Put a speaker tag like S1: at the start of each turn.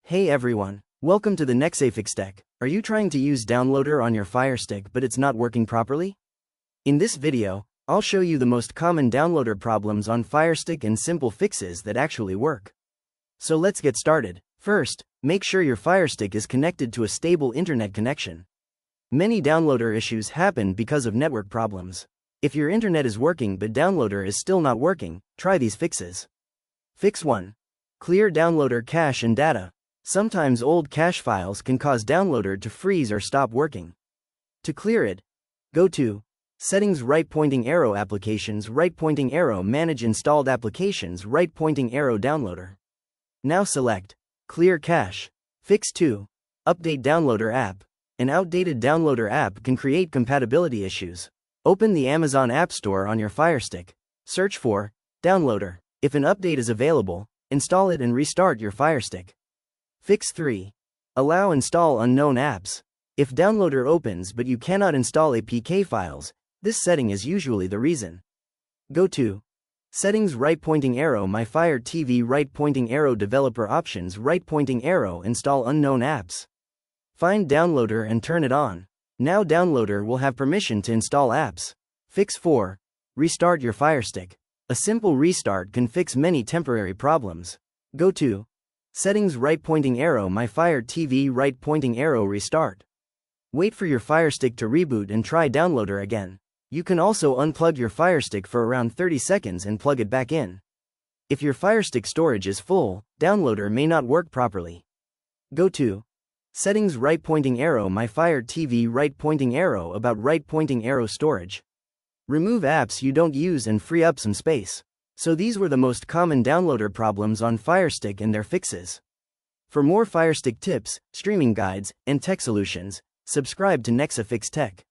S1: Hey everyone, welcome to the FireStick. Are you trying to use Downloader on your FireStick but it's not working properly? In this video, I'll show you the most common Downloader problems on FireStick and simple fixes that actually work. So let's get started. First, make sure your FireStick is connected to a stable internet connection. Many Downloader issues happen because of network problems. If your internet is working but Downloader is still not working, try these fixes. Fix 1. Clear Downloader cache and data. Sometimes old cache files can cause Downloader to freeze or stop working. To clear it, go to Settings, right pointing arrow, Applications, right pointing arrow, Manage installed applications, right pointing arrow, Downloader. Now select Clear Cache. Fix 2. Update Downloader app. An outdated Downloader app can create compatibility issues. Open the Amazon App Store on your FireStick. Search for Downloader. If an update is available, install it and restart your FireStick. Fix 3. Allow install unknown apps. If Downloader opens but you cannot install APK files, this setting is usually the reason. Go to Settings, right pointing arrow, My Fire TV, right pointing arrow, Developer Options, right pointing arrow, Install unknown apps. Find Downloader and turn it on. Now Downloader will have permission to install apps. Fix 4. Restart your FireStick. A simple restart can fix many temporary problems. Go to Settings, right pointing arrow, My Fire TV, right pointing arrow, Restart. Wait for your FireStick to reboot and try Downloader again. You can also unplug your FireStick for around 30 seconds and plug it back in. If your FireStick storage is full, Downloader may not work properly. Go to Settings, right pointing arrow, My Fire TV, right pointing arrow, About, right pointing arrow, Storage. Remove apps you don't use and free up some space. So these were the most common Downloader problems on FireStick and their fixes. For more FireStick tips, streaming guides, and tech solutions, subscribe to FireStick Tech.